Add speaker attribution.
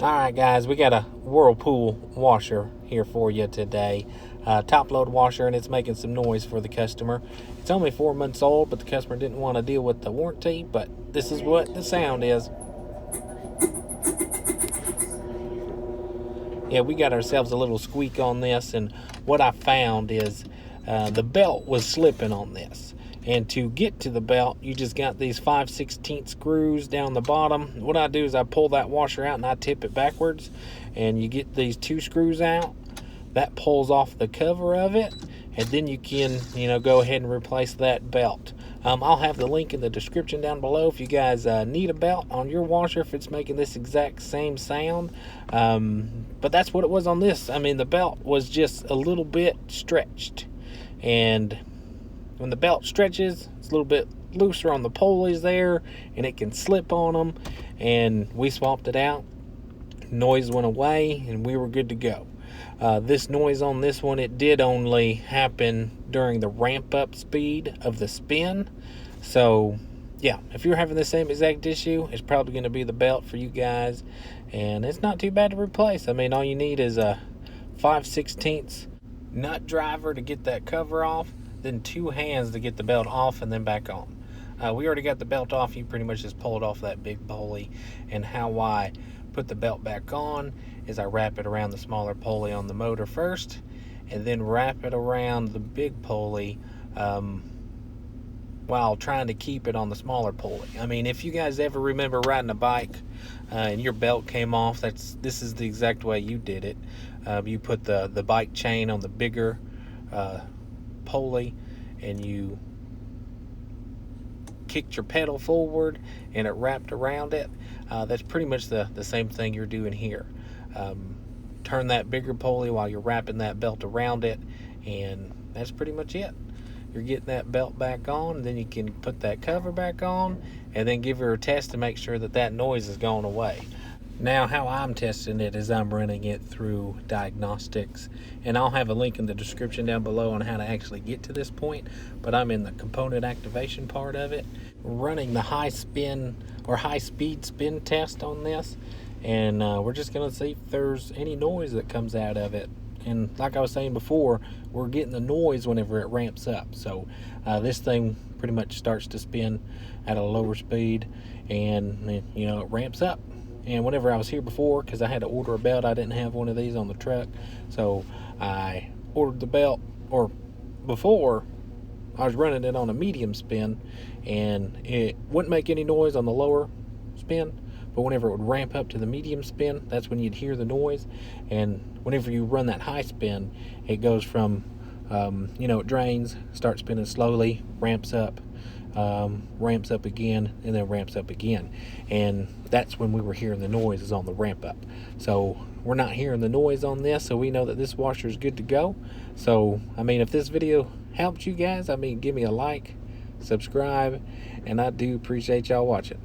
Speaker 1: Alright guys, we got a Whirlpool washer here for you today. Top load washer, and it's making some noise for the customer. It's only 4 months old, but the customer didn't want to deal with the warranty, but this is what the sound is. Yeah, we got ourselves a little squeak on this, and what I found is the belt was slipping on this. And to get to the belt, you just got these 5/16 screws down the bottom. What I do is I pull that washer out and I tip it backwards, and you get these 2 screws out. That pulls off the cover of it, and then you can, go ahead and replace that belt. I'll have the link in the description down below if you guys need a belt on your washer if it's making this exact same sound. But that's what it was on this. I mean, the belt was just a little bit stretched, and when the belt stretches, it's a little bit looser on the pulleys there, and it can slip on them. And we swapped it out. Noise went away, and we were good to go. This noise on this one, it did only happen during the ramp up speed of the spin. So yeah, if you're having the same exact issue, it's probably going to be the belt for you guys, and it's not too bad to replace. I mean, all you need is a 5/16 nut driver to get that cover off, then 2 hands to get the belt off and then back on. We already got the belt off. You pretty much just pulled off that big pulley, and how I put the belt back on is I wrap it around the smaller pulley on the motor first, and then wrap it around the big pulley while trying to keep it on the smaller pulley. I mean, if you guys ever remember riding a bike and your belt came off, this is the exact way you did it. You put the bike chain on the bigger pulley, and you kicked your pedal forward and it wrapped around it. That's pretty much the same thing you're doing here. Turn that bigger pulley while you're wrapping that belt around it, and that's pretty much it. You're getting that belt back on, and then you can put that cover back on, and then give her a test to make sure that noise has gone away. Now, how I'm testing it is I'm running it through diagnostics, and I'll have a link in the description down below on how to actually get to this point, but I'm in the component activation part of it, running the high spin or high speed spin test on this, and we're just going to see if there's any noise that comes out of it. And like I was saying before, we're getting the noise whenever it ramps up. So this thing pretty much starts to spin at a lower speed, and it ramps up. And whenever I was here before, because I had to order a belt, I didn't have one of these on the truck, so I ordered the belt, or before I was running it on a medium spin, and it wouldn't make any noise on the lower spin, but whenever it would ramp up to the medium spin, that's when you'd hear the noise. And whenever you run that high spin, it goes from it drains, starts spinning slowly, ramps up again, and then ramps up again. And that's when we were hearing the noise, is on the ramp up. So we're not hearing the noise on this, so we know that this washer is good to go. So I mean, if this video helped you guys, give me a like, subscribe, and I do appreciate y'all watching.